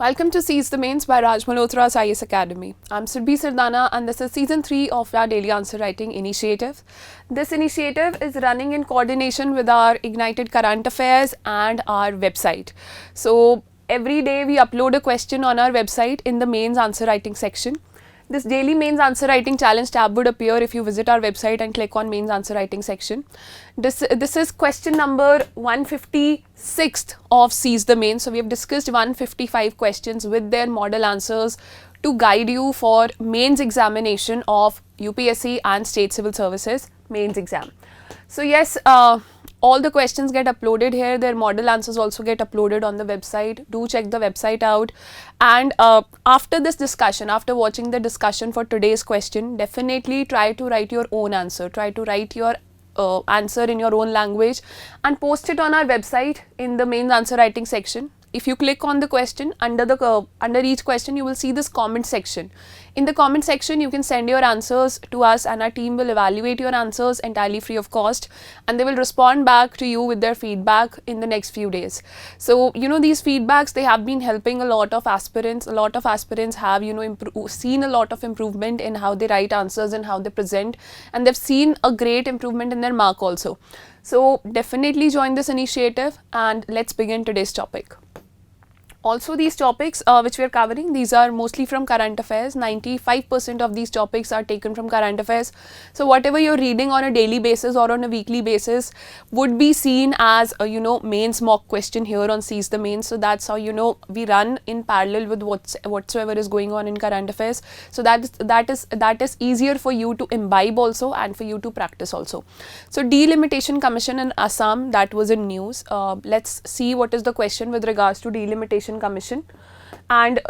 Welcome to Seize the Mains by Malhotra's IAS Academy. I'm Surbhi Sardana and this is season 3 of our daily answer writing initiative. This initiative is running in coordination with our Ignited Current Affairs and our website. So every day we upload a question on our website in the mains answer writing section. This daily mains answer writing challenge tab would appear if you visit our website and click on mains answer writing section. This is question number 156 of Seize the Mains. So we have discussed 155 questions with their model answers to guide you for mains examination of UPSC and State Civil Services mains exam. So yes, all the questions get uploaded here. Their model answers also get uploaded on the website. Do check the website out. And after this discussion, after watching the discussion for today's question, definitely try to write your own answer. Try to write your answer in your own language and post it on our website in the mains answer writing section. If you click on the question, under each question you will see this comment section. In the comment section you can send your answers to us and our team will evaluate your answers entirely free of cost, and they will respond back to you with their feedback in the next few days. So these feedbacks, they have been helping a lot of aspirants. A lot of aspirants have seen a lot of improvement in how they write answers and how they present, and they've seen a great improvement in their mark also. So definitely join this initiative and let's begin today's topic. Also, these topics which we are covering, these are mostly from current affairs. 95% of these topics are taken from current affairs. So whatever you're reading on a daily basis or on a weekly basis would be seen as a mains mock question here on Seize the Mains. So that's how we run in parallel with whatsoever is going on in current affairs. So that is easier for you to imbibe also and for you to practice also. So Delimitation Commission in Assam, that was in news. Let's see what is the question with regards to Delimitation Commission. And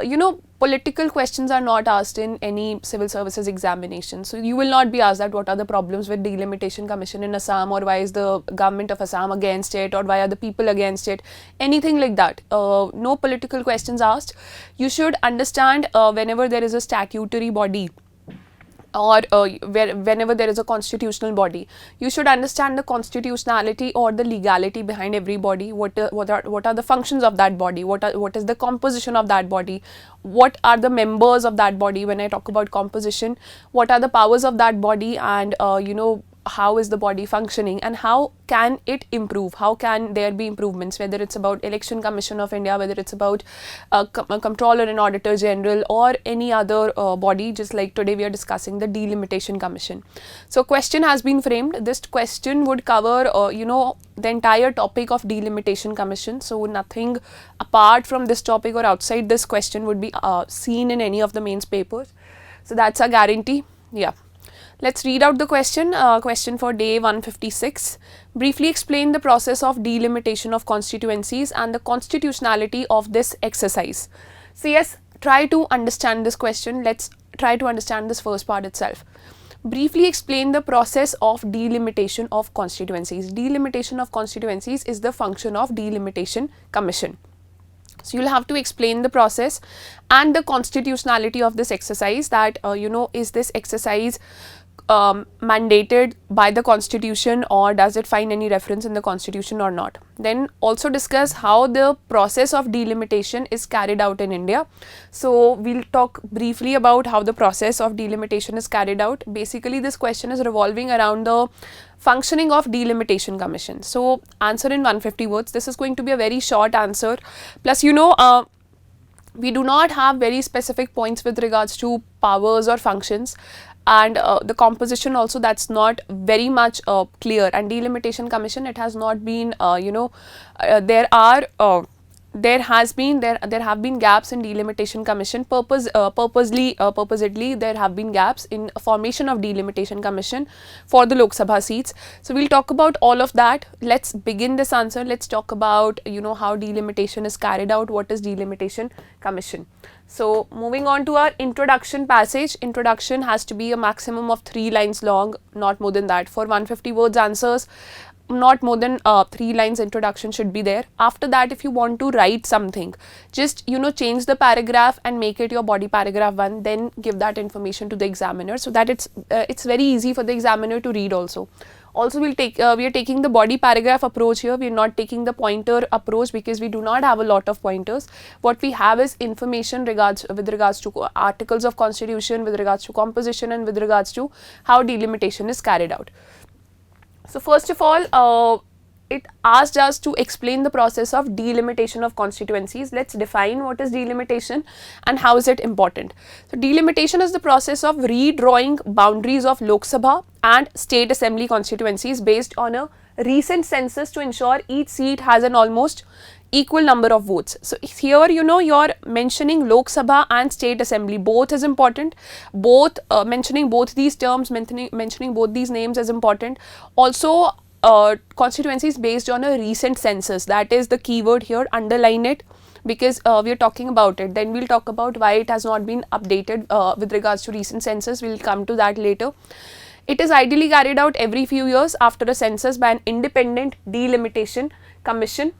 political questions are not asked in any civil services examination. So you will not be asked that what are the problems with Delimitation Commission in Assam, or why is the government of Assam against it, or why are the people against it, anything like that. No political questions asked. You should understand whenever there is a statutory body or whenever there is a constitutional body, you should understand the constitutionality or the legality behind every body. What are the functions of that body? What is the composition of that body? What are the members of that body? When I talk about composition, what are the powers of that body, and how is the body functioning and how can it improve? How can there be improvements? Whether it's about Election Commission of India, whether it's about Comptroller and Auditor General, or any other body, just like today we are discussing the Delimitation Commission. So question has been framed. This question would cover the entire topic of Delimitation Commission. So nothing apart from this topic or outside this question would be seen in any of the mains papers. So that's a guarantee. Yeah. Let's read out the question. Question for day 156. Briefly explain the process of delimitation of constituencies and the constitutionality of this exercise. So yes, try to understand this question. Let's try to understand this first part itself. Briefly explain the process of delimitation of constituencies. Delimitation of constituencies is the function of Delimitation Commission. So you'll have to explain the process and the constitutionality of this exercise, that is this exercise mandated by the constitution, or does it find any reference in the constitution or not. Then also discuss how the process of delimitation is carried out in India. So we'll talk briefly about how the process of delimitation is carried out. Basically this question is revolving around the functioning of Delimitation Commission. So answer in 150 words. This is going to be a very short answer. Plus we do not have very specific points with regards to powers or functions, and the composition also, that's not very much clear. And Delimitation Commission, it has not been there have been gaps in Delimitation Commission. Purposely there have been gaps in formation of Delimitation Commission for the Lok Sabha seats. So we'll talk about all of that. Let's begin this answer. Let's talk about how delimitation is carried out. What is Delimitation Commission? So moving on to our introduction passage. Introduction has to be a maximum of 3 lines long, not more than that. For 150 words answers, not more than 3 lines introduction should be there. After that, if you want to write something, just change the paragraph and make it your body paragraph 1, then give that information to the examiner, so that it's very easy for the examiner to read also. Also we are taking the body paragraph approach here. We are not taking the pointer approach because we do not have a lot of pointers. What we have is information with regards to articles of constitution, with regards to composition, and with regards to how delimitation is carried out. So first of all, it asked us to explain the process of delimitation of constituencies. Let's define what is delimitation and how is it important. So delimitation is the process of redrawing boundaries of Lok Sabha and state assembly constituencies based on a recent census to ensure each seat has an almost equal number of votes. So here you're mentioning Lok Sabha and state assembly, both is important. Both mentioning both these terms, mentioning both these names is important. Also constituencies based on a recent census, that is the keyword here, underline it, because we are talking about it. Then we'll talk about why it has not been updated with regards to recent census. We'll come to that later. It is ideally carried out every few years after a census by an independent delimitation commission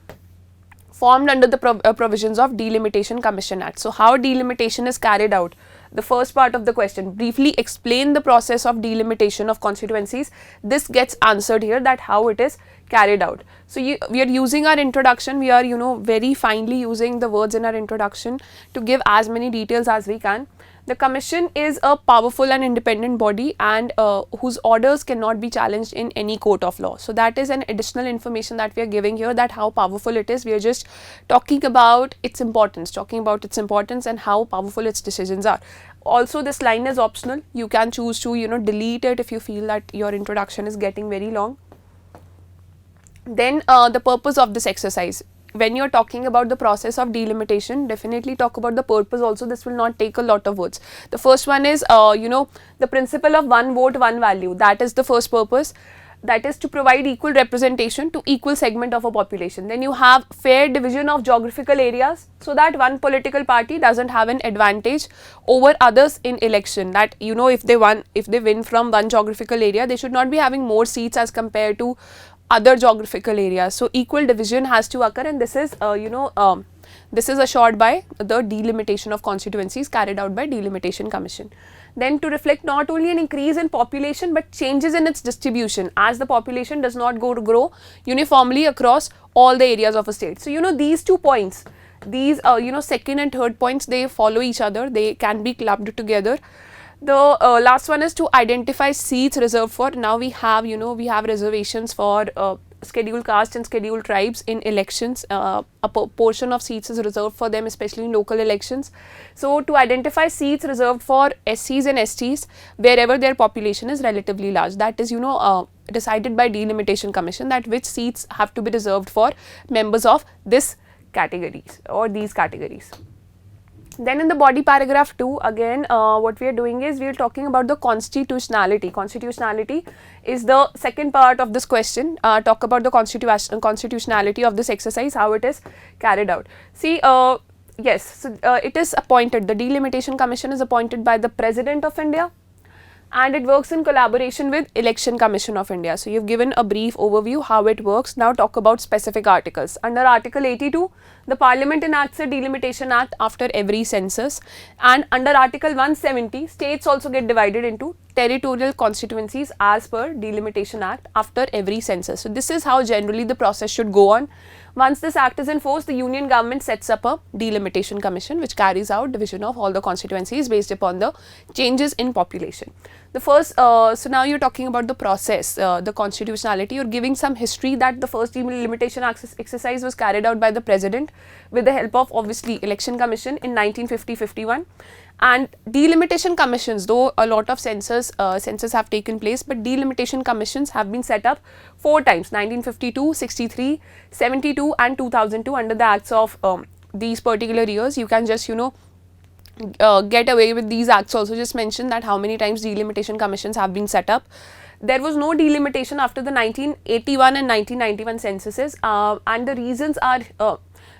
formed under the provisions of Delimitation Commission Act. So how delimitation is carried out? The first part of the question, briefly explain the process of delimitation of constituencies. This gets answered here, that how it is carried out. So we are using our introduction, we are very finely using the words in our introduction to give as many details as we can. The commission is a powerful and independent body and whose orders cannot be challenged in any court of law. So that is an additional information that we are giving here, that how powerful it is. We are just talking about its importance, and how powerful its decisions are. Also, this line is optional. You can choose to delete it if you feel that your introduction is getting very long. Then the purpose of this exercise. When you are talking about the process of delimitation, definitely talk about the purpose also. This will not take a lot of words. The first one is, the principle of one vote, one value. That is the first purpose. That is to provide equal representation to equal segment of a population. Then you have fair division of geographical areas, so that one political party doesn't have an advantage over others in election. That if they win from one geographical area, they should not be having more seats as compared to other geographical areas. So equal division has to occur, and this is this is assured by the delimitation of constituencies carried out by Delimitation Commission. Then to reflect not only an increase in population but changes in its distribution, as the population does not grow uniformly across all the areas of a state. So these 2 points, these second and third points, they follow each other, they can be clubbed together. The last one is to identify seats reserved for. Now we have reservations for scheduled caste and scheduled tribes in elections. A portion of seats is reserved for them, especially in local elections. So to identify seats reserved for SCs and STs wherever their population is relatively large. That is decided by Delimitation Commission, that which seats have to be reserved for members of this categories or these categories. Then in the body paragraph 2, again what we are doing is we are talking about the constitutionality. Constitutionality is the second part of this question. Talk about the constitutionality of this exercise, how it is carried out. See, yes, so it is appointed, the Delimitation Commission is appointed by the President of India, and it works in collaboration with Election Commission of India. So you've given a brief overview how it works. Now talk about specific articles. Under Article 82, the Parliament enacts a Delimitation Act after every census, and under Article 170, states also get divided into territorial constituencies as per Delimitation Act after every census. So this is how generally the process should go on. Once this act is in force, the union government sets up a Delimitation Commission which carries out division of all the constituencies based upon the changes in population. The first, so now you're talking about the process, the constitutionality. You're giving some history that the first delimitation exercise was carried out by the President with the help of obviously Election Commission in 1950-51. And delimitation commissions, though a lot of census have taken place, but delimitation commissions have been set up 4 times: 1952, 63, 72 and 2002 under the acts of these particular years. You can just get away with these acts also. Just mention that how many times delimitation commissions have been set up. There was no delimitation after the 1981 and 1991 censuses, and the reasons are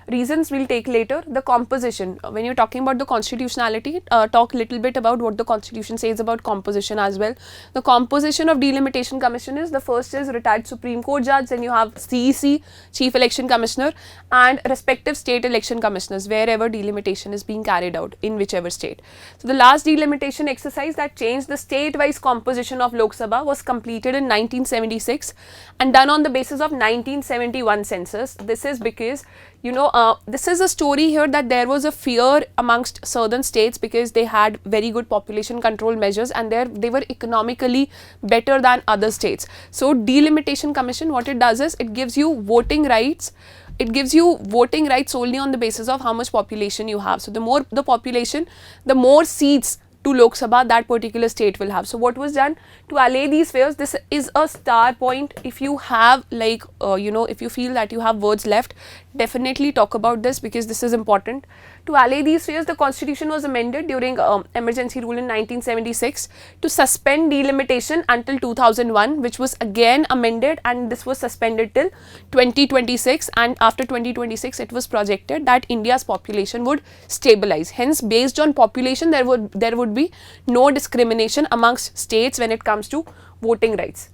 Reasons we'll take later. The composition, when you're talking about the constitutionality, talk a little bit about what the constitution says about composition as well. The composition of Delimitation Commission is, the first is retired Supreme Court judge, then you have CEC, Chief Election Commissioner, and respective state election commissioners wherever delimitation is being carried out in whichever state. So the last delimitation exercise that changed the state-wise composition of Lok Sabha was completed in 1976 and done on the basis of 1971 census. This is because, you know, this is a story here that there was a fear amongst southern states because they had very good population control measures and they were economically better than other states. So Delimitation Commission, what it does is it gives you voting rights. It gives you voting rights only on the basis of how much population you have. So the more the population, the more seats to Lok Sabha that particular state will have. So what was done to allay these fears? This is a star point. If you have like, you know, if you feel that you have words left, definitely talk about this because this is important. To allay these fears, the constitution was amended during emergency rule in 1976 to suspend delimitation until 2001, which was again amended, and this was suspended till 2026, and after 2026 it was projected that India's population would stabilize. Hence, based on population, there would be no discrimination amongst states when it comes to voting rights.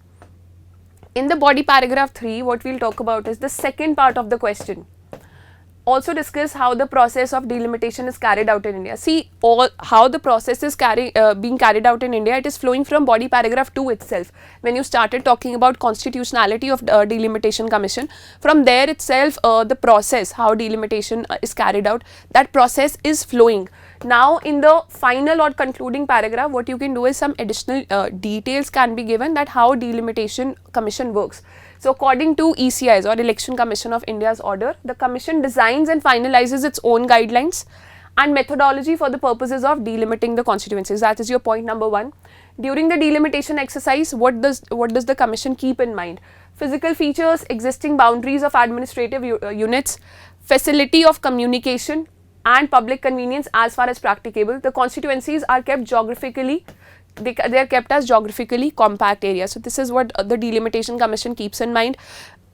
In the body paragraph 3, what we'll talk about is the second part of the question. Also discuss how the process of delimitation is carried out in India. See, how the process is being carried out in India, it is flowing from body paragraph 2 itself. When you started talking about constitutionality of Delimitation Commission, from there itself the process, how delimitation is carried out, that process is flowing. Now in the final or concluding paragraph, what you can do is some additional details can be given that how Delimitation Commission works. So according to ECI's or Election Commission of India's order, the commission designs and finalizes its own guidelines and methodology for the purposes of delimiting the constituencies. That is your point number 1. During the delimitation exercise, what does the commission keep in mind? Physical features, existing boundaries of administrative units, facility of communication and public convenience as far as practicable. The constituencies are kept geographically, they are kept as geographically compact areas. So this is what the Delimitation Commission keeps in mind.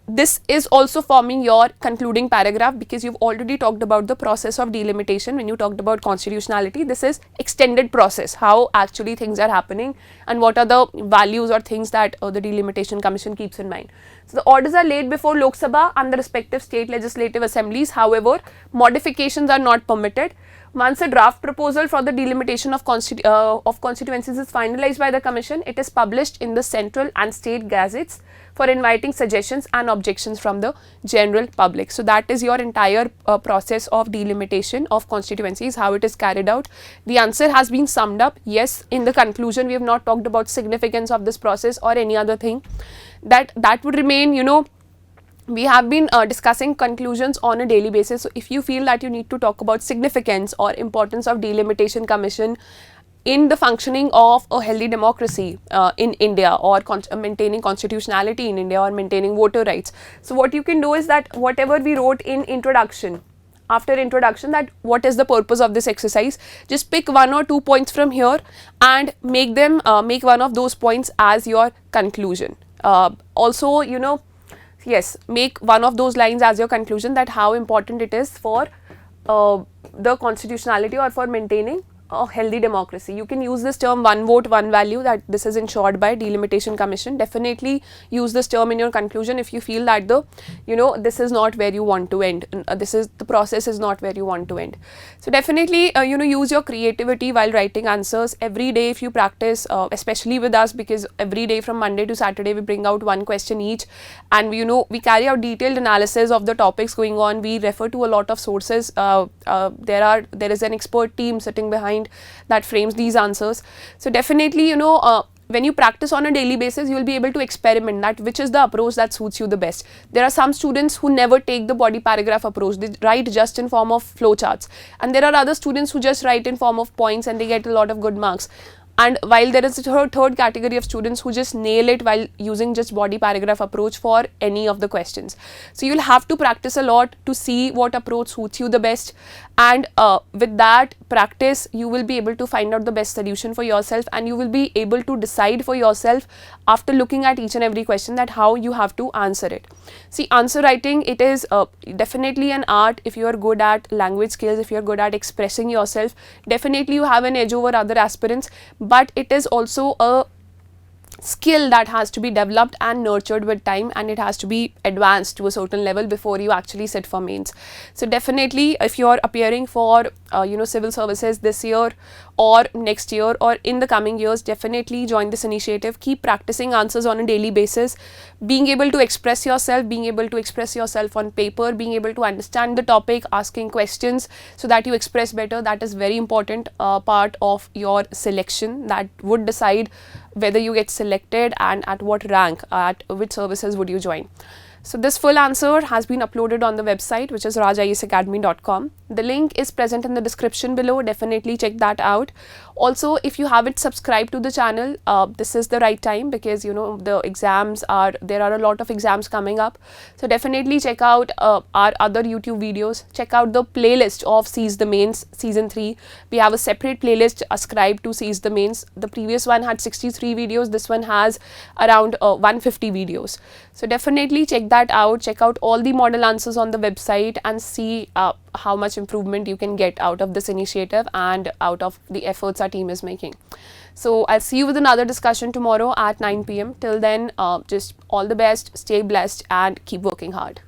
This is also forming your concluding paragraph because you've already talked about the process of delimitation when you talked about constitutionality. This is extended process, how actually things are happening and what are the values or things that the Delimitation Commission keeps in mind. So the orders are laid before Lok Sabha and the respective state legislative assemblies. However, modifications are not permitted. Once a draft proposal for the delimitation of constituencies is finalized by the commission, it is published in the central and state gazettes for inviting suggestions and objections from the general public. So that is your entire process of delimitation of constituencies, how it is carried out. The answer has been summed up. Yes, in the conclusion we have not talked about significance of this process or any other thing. That would remain, you know, we have been discussing conclusions on a daily basis. So if you feel that you need to talk about significance or importance of Delimitation Commission in the functioning of a healthy democracy in India, or maintaining constitutionality in India, or maintaining voter rights. So what you can do is that whatever we wrote in introduction, after introduction, that what is the purpose of this exercise, just pick 1 or 2 points from here and make them make one of those points as your conclusion. Also, you know, yes, make one of those lines as your conclusion, that how important it is for the constitutionality or for maintaining a healthy democracy. You can use this term one vote, one value, that this is ensured by Delimitation Commission. Definitely use this term in your conclusion if you feel that the, you know, this is not where you want to end. This is the process is not where you want to end. So definitely, you know, use your creativity while writing answers every day if you practice, especially with us, because every day from Monday to Saturday we bring out one question each, and you know, we carry out detailed analysis of the topics going on. We refer to a lot of sources. There is an expert team sitting behind that frames these answers. So definitely, you know, when you practice on a daily basis, you will be able to experiment that which is the approach that suits you the best. There are some students who never take the body paragraph approach. They write just in form of flowcharts, and there are other students who just write in form of points and they get a lot of good marks. And while there is a third category of students who just nail it while using just body paragraph approach for any of the questions. So you'll have to practice a lot to see what approach suits you the best, and with that practice you will be able to find out the best solution for yourself, and you will be able to decide for yourself after looking at each and every question that how you have to answer it. See, answer writing, it is definitely an art. If you are good at language skills, if you are good at expressing yourself, definitely you have an edge over other aspirants, but it is also a skill that has to be developed and nurtured with time, and it has to be advanced to a certain level before you actually sit for mains. So definitely if you are appearing for civil services this year or next year or in the coming years, definitely join this initiative. Keep practicing answers on a daily basis, being able to express yourself on paper, being able to understand the topic, asking questions so that you express better. That is very important part of your selection that would decide whether you get selected and at what rank, at which services would you join. So this full answer has been uploaded on the website, which is rajisacademy.com. The link is present in the description below. Definitely check that out. Also, if you haven't subscribed to the channel, this is the right time, because the exams there are a lot of exams coming up. So definitely check out our other YouTube videos. Check out the playlist of Seize the Mains Season 3. We have a separate playlist ascribed to Seize the Mains. The previous one had 63 videos. This one has around 150 videos. So definitely check that out. Check out all the model answers on the website and see how much improvement you can get out of this initiative and out of the efforts our team is making. So I'll see you with another discussion tomorrow at 9 p.m. Till then, just all the best, stay blessed and keep working hard.